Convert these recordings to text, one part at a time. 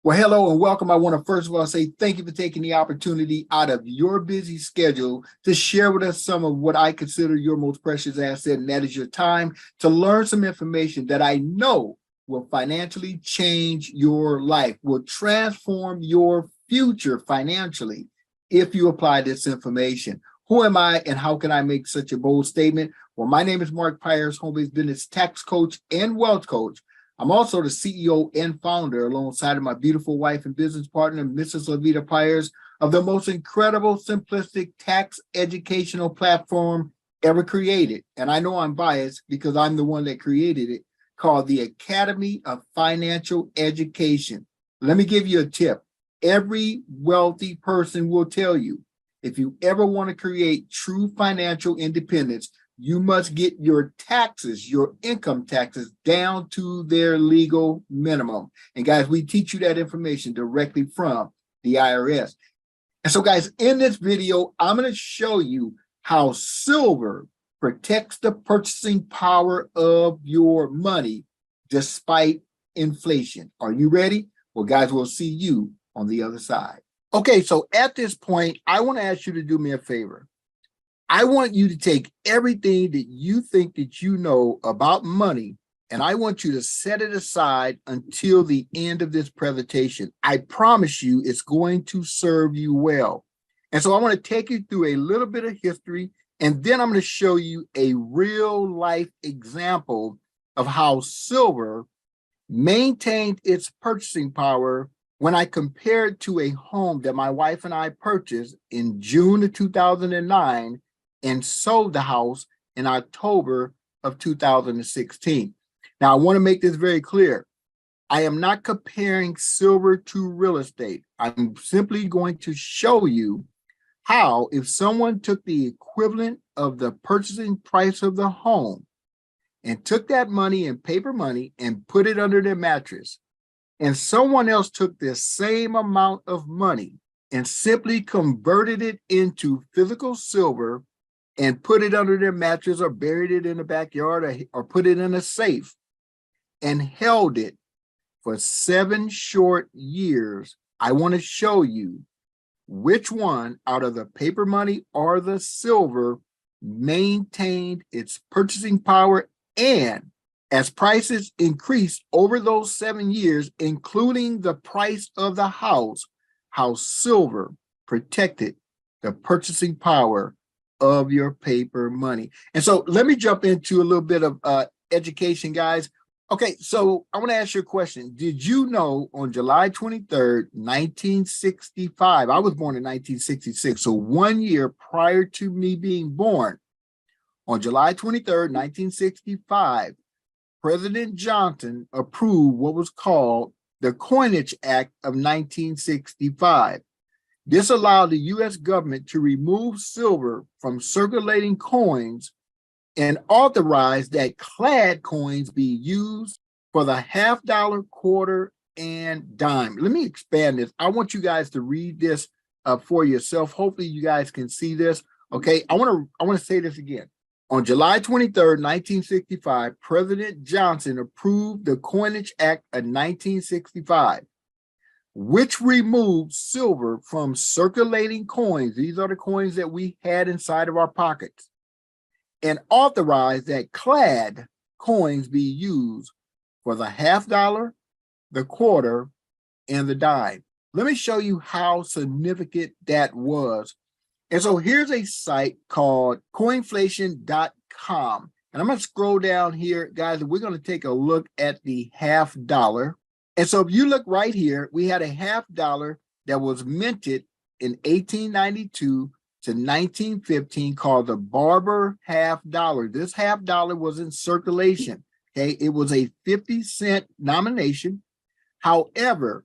Well, hello and welcome. I want to first of all say thank you for taking the opportunity out of your busy schedule to share with us some of what I consider your most precious asset, and that is your time to learn some information that I know will financially change your life, will transform your future financially if you apply this information. Who am I and how can I make such a bold statement? Well, my name is Mark Pyers, home-based business tax coach and wealth coach. I'm also the CEO and founder, alongside of my beautiful wife and business partner, Mrs. Lavita Pyers, of the most incredible, simplistic tax educational platform ever created. And I know I'm biased because I'm the one that created it, called the Academy of Financial Education. Let me give you a tip. Every wealthy person will tell you, if you ever want to create true financial independence, you must get your taxes, your income taxes, down to their legal minimum. And guys, we teach you that information directly from the IRS. And so guys, in this video, I'm going to show you how silver protects the purchasing power of your money despite inflation. Are you ready? Well, guys, we'll see you on the other side. Okay, so at this point, I want to ask you to do me a favor. I want you to take everything that you think that you know about money, and I want you to set it aside until the end of this presentation. I promise you it's going to serve you well. And so I want to take you through a little bit of history, and then I'm going to show you a real life example of how silver maintained its purchasing power when I compared to a home that my wife and I purchased in June of 2009 and sold the house in October of 2016. Now, I want to make this very clear. I am not comparing silver to real estate. I'm simply going to show you how, if someone took the equivalent of the purchasing price of the home and took that money in paper money and put it under their mattress, and someone else took the same amount of money and simply converted it into physical silver and put it under their mattress or buried it in the backyard or put it in a safe and held it for 7 short years, I want to show you which one out of the paper money or the silver maintained its purchasing power, and as prices increased over those 7 years, including the price of the house, how silver protected the purchasing power of your paper money. And so let me jump into a little bit of education, guys. Okay, so I want to ask you a question. Did you know on July 23rd, 1965, I was born in 1966, so 1 year prior to me being born, on July 23rd, 1965, President Johnson approved what was called the Coinage Act of 1965. This allowed the U.S. government to remove silver from circulating coins and authorized that clad coins be used for the half-dollar, quarter, and dime. Let me expand this. I want you guys to read this for yourself. Hopefully you guys can see this. Okay, I want to say this again. On July 23rd, 1965, President Johnson approved the Coinage Act of 1965, which removed silver from circulating coins. These are the coins that we had inside of our pockets, and authorized that clad coins be used for the half-dollar, the quarter, and the dime. Let me show you how significant that was. And so here's a site called coinflation.com. And I'm going to scroll down here, guys, and we're going to take a look at the half-dollar. And so if you look right here, we had a half-dollar that was minted in 1892 to 1915 called the Barber half-dollar. This half-dollar was in circulation. Okay, it was a 50-cent nomination. However,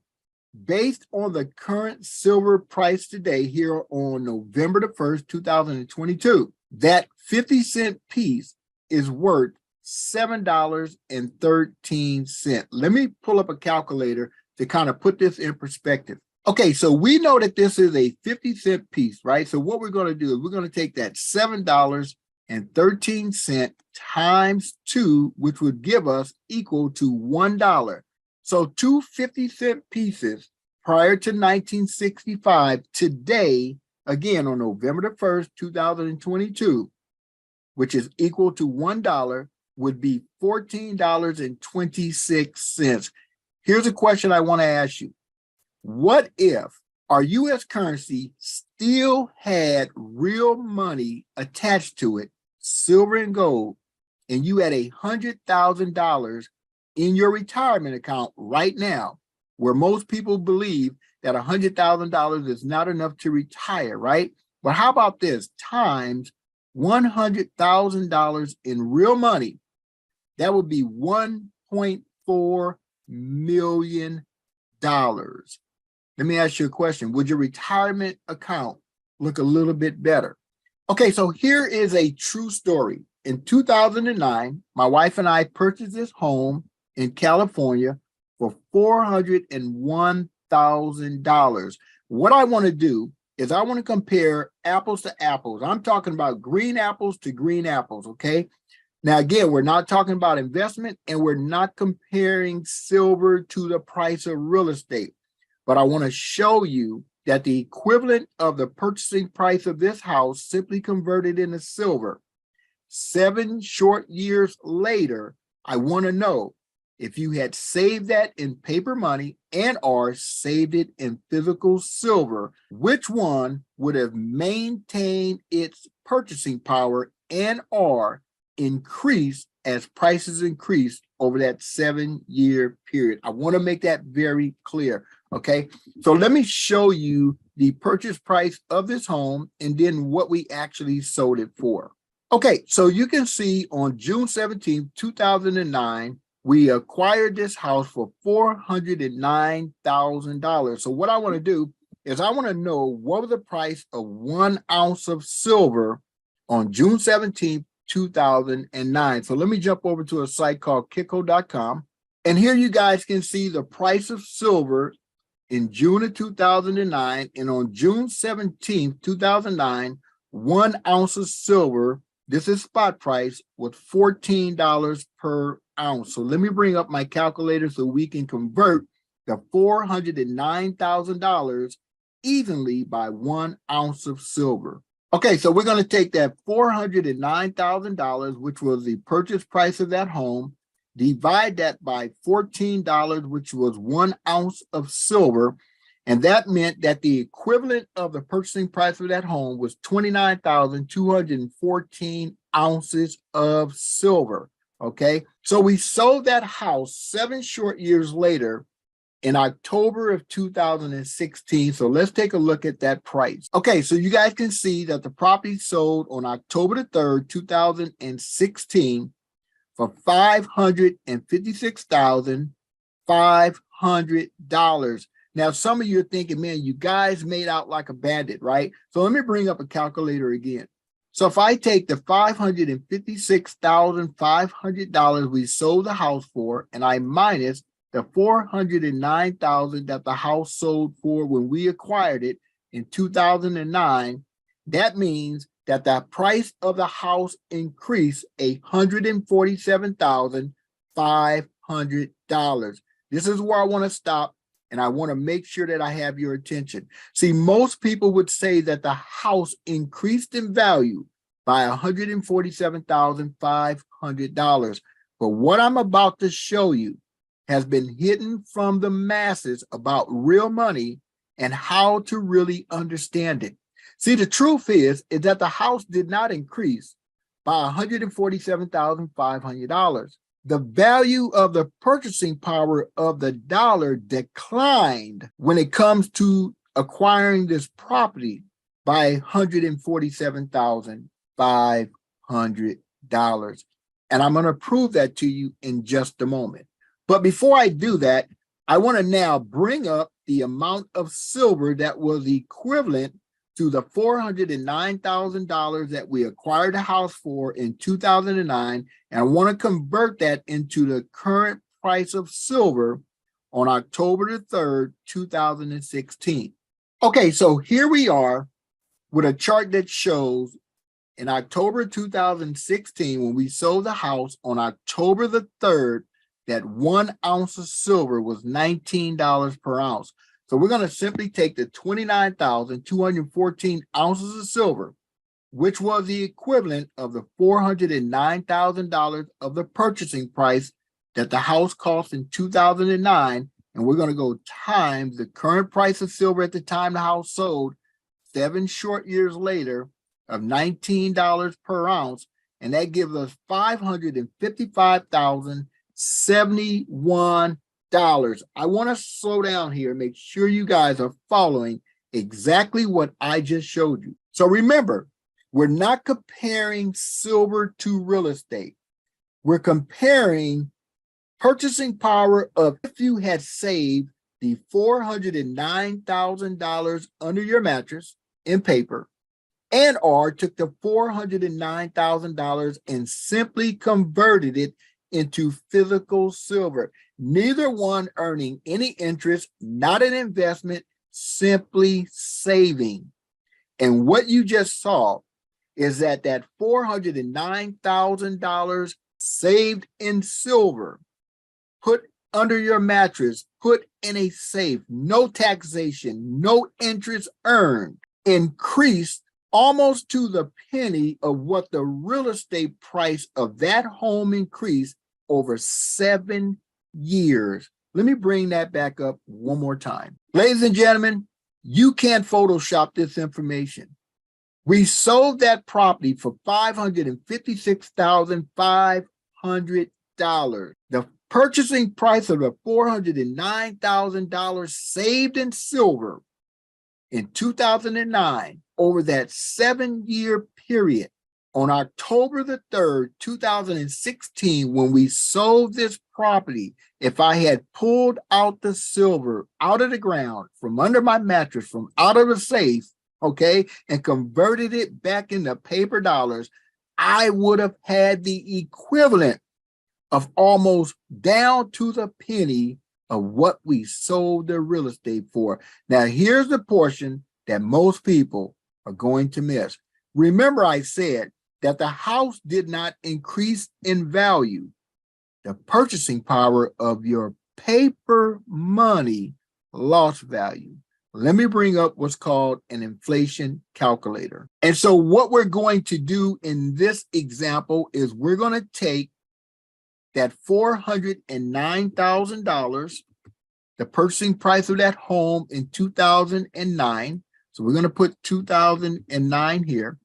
based on the current silver price today, here on November the 1st, 2022, that 50-cent piece is worth $7.13. Let me pull up a calculator to kind of put this in perspective. Okay, so we know that this is a 50-cent piece, right? So what we're going to do is we're going to take that $7.13 times 2, which would give us equal to $1. So two 50-cent pieces prior to 1965, today, again, on November the 1st, 2022, which is equal to $1, would be $14.26. Here's a question I want to ask you. What if our U.S. currency still had real money attached to it, silver and gold, and you had $100,000 in your retirement account right now, where most people believe that $100,000 is not enough to retire, right? But how about this? Times $100,000 in real money, that would be $1.4 million. Let me ask you a question. Would your retirement account look a little bit better? Okay, so here is a true story. In 2009, my wife and I purchased this home in California for $401,000. What I want to do is I want to compare apples to apples. I'm talking about green apples to green apples, okay? Now, again, we're not talking about investment, and we're not comparing silver to the price of real estate. But I want to show you that the equivalent of the purchasing price of this house simply converted into silver 7 short years later. I want to know if you had saved that in paper money and or saved it in physical silver, which one would have maintained its purchasing power and or increased as prices increased over that 7-year period. I want to make that very clear. Okay, so let me show you the purchase price of this home and then what we actually sold it for. Okay, so you can see on June 17, 2009, we acquired this house for $409,000. So what I want to do is I want to know what was the price of 1 ounce of silver on June 17, 2009. So let me jump over to a site called Kitco.com. And here you guys can see the price of silver in June of 2009. And on June 17th, 2009, 1 ounce of silver, this is spot price, was $14 per ounce. So let me bring up my calculator so we can convert the $409,000 evenly by 1 ounce of silver. Okay, so we're going to take that $409,000, which was the purchase price of that home, divide that by $14, which was 1 ounce of silver. And that meant that the equivalent of the purchasing price of that home was 29,214 ounces of silver. Okay, so we sold that house 7 short years later in October of 2016. So let's take a look at that price. Okay, so you guys can see that the property sold on October the 3rd, 2016 for $556,500. Now, some of you are thinking, man, you guys made out like a bandit, right? So let me bring up a calculator again. So if I take the $556,500 we sold the house for, and I minus the $409,000 that the house sold for when we acquired it in 2009, that means that the price of the house increased $147,500. This is where I want to stop, and I want to make sure that I have your attention. See, most people would say that the house increased in value by $147,500. But what I'm about to show you has been hidden from the masses about real money and how to really understand it. See, the truth is that the house did not increase by $147,500. The value of the purchasing power of the dollar declined when it comes to acquiring this property by $147,500. And I'm going to prove that to you in just a moment. But before I do that, I want to now bring up the amount of silver that was equivalent to the $409,000 that we acquired the house for in 2009. And I want to convert that into the current price of silver on October the 3rd, 2016. Okay, so here we are with a chart that shows in October 2016, when we sold the house on October the 3rd, that 1 ounce of silver was $19 per ounce. So we're going to simply take the 29,214 ounces of silver, which was the equivalent of the $409,000 of the purchasing price that the house cost in 2009. And we're going to go times the current price of silver at the time the house sold, 7 short years later, of $19 per ounce. And that gives us $555,071. I want to slow down here, make sure you guys are following exactly what I just showed you. So remember, we're not comparing silver to real estate. We're comparing purchasing power of if you had saved the $409,000 under your mattress in paper, and or took the $409,000 and simply converted it into physical silver. Neither one earning any interest, not an investment, simply saving. And what you just saw is that $409,000 saved in silver, put under your mattress, put in a safe, no taxation, no interest earned, increased almost to the penny of what the real estate price of that home increased over 7 years. Let me bring that back up one more time. Ladies and gentlemen, you can't Photoshop this information. We sold that property for $556,500. The purchasing price of the $409,000 saved in silver in 2009 over that 7-year period. On October the 3rd, 2016, when we sold this property, if I had pulled out the silver out of the ground, from under my mattress, from out of the safe, okay, and converted it back into paper dollars, I would have had the equivalent of almost down to the penny of what we sold the real estate for. Now, here's the portion that most people are going to miss. Remember, I said that the house did not increase in value. The purchasing power of your paper money lost value. Let me bring up what's called an inflation calculator. And so what we're going to do in this example is we're going to take that $409,000, the purchasing price of that home in 2009. So we're going to put 2009 here,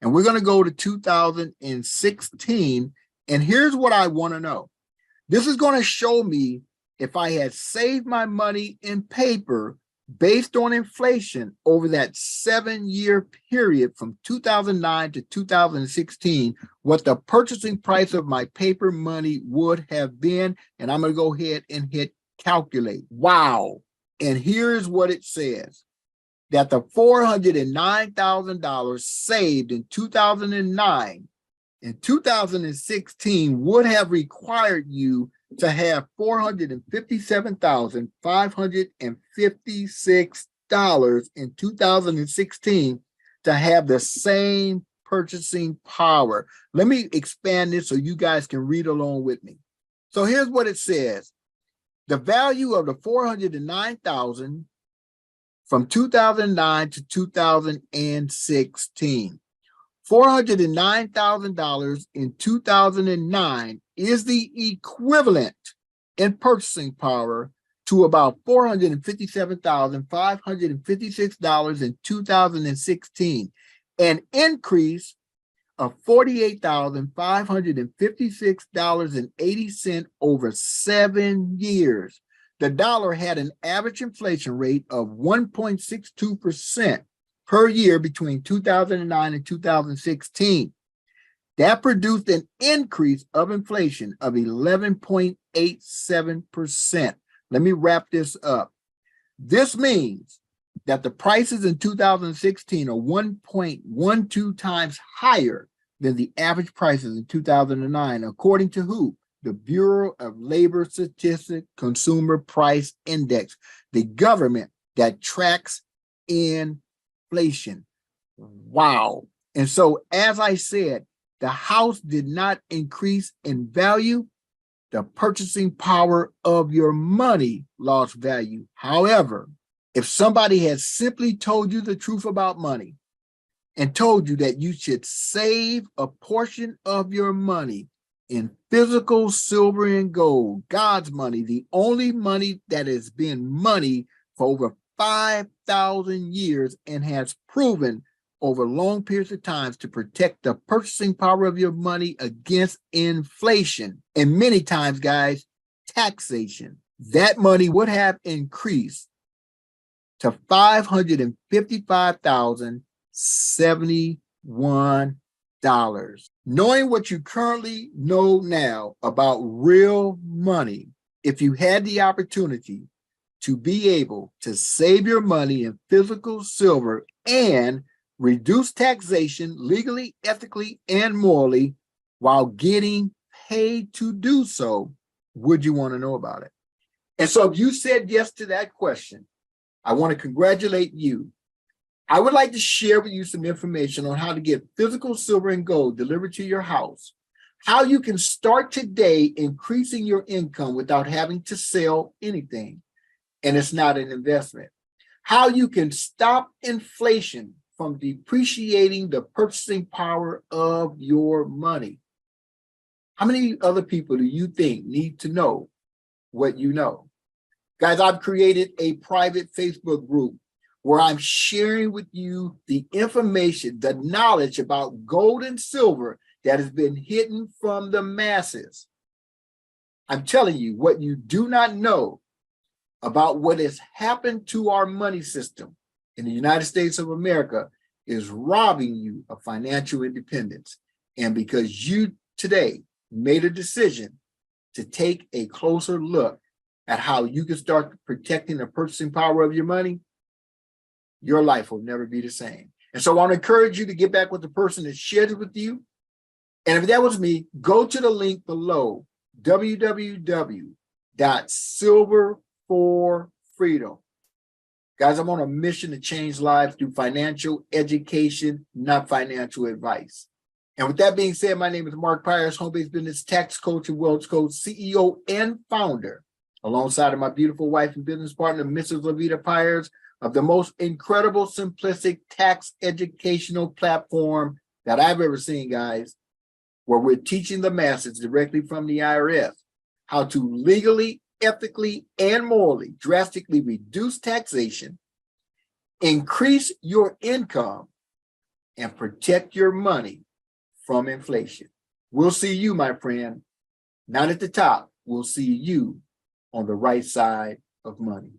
and we're going to go to 2016. And here's what I want to know. This is going to show me if I had saved my money in paper based on inflation over that 7-year period from 2009 to 2016, what the purchasing price of my paper money would have been. And I'm going to go ahead and hit calculate. Wow. And here's what it says. That the $409,000 saved in 2009 in 2016 would have required you to have $457,556 in 2016 to have the same purchasing power. Let me expand this so you guys can read along with me. So here's what it says. The value of the $409,000 from 2009 to 2016. $409,000 in 2009 is the equivalent in purchasing power to about $457,556 in 2016, an increase of $48,556.80 over 7 years. The dollar had an average inflation rate of 1.62% per year between 2009 and 2016. That produced an increase of inflation of 11.87%. Let me wrap this up. This means that the prices in 2016 are 1.12 times higher than the average prices in 2009, according to who? The Bureau of Labor Statistics Consumer Price Index, the government that tracks inflation. Wow. And so, as I said, the house did not increase in value. the purchasing power of your money lost value. However, if somebody has simply told you the truth about money and told you that you should save a portion of your money in physical silver and gold, God's money, the only money that has been money for over 5,000 years and has proven over long periods of times to protect the purchasing power of your money against inflation. And many times, guys, taxation. That money would have increased to $555,071. Knowing what you currently know now about real money, if you had the opportunity to be able to save your money in physical silver and reduce taxation legally, ethically, and morally while getting paid to do so, would you want to know about it? And so if you said yes to that question, I want to congratulate you. I would like to share with you some information on how to get physical silver and gold delivered to your house, how you can start today increasing your income without having to sell anything, and it's not an investment, how you can stop inflation from depreciating the purchasing power of your money. How many other people do you think need to know what you know? Guys, I've created a private Facebook group where I'm sharing with you the information, the knowledge about gold and silver that has been hidden from the masses. I'm telling you what you do not know about what has happened to our money system in the United States of America is robbing you of financial independence. And because you today made a decision to take a closer look at how you can start protecting the purchasing power of your money, your life will never be the same. And so I want to encourage you to get back with the person that shared it with you. And if that was me, go to the link below, www.silverforfreedom. Guys, I'm on a mission to change lives through financial education, not financial advice. And with that being said, my name is Mark Pyers, home-based business tax coach and wealth coach, CEO and founder, alongside of my beautiful wife and business partner, Mrs. Lavita Pyers, of the most incredible, simplistic tax educational platform that I've ever seen, guys, where we're teaching the masses directly from the IRS how to legally, ethically, and morally drastically reduce taxation, increase your income, and protect your money from inflation. We'll see you, my friend, not at the top. We'll see you on the right side of money.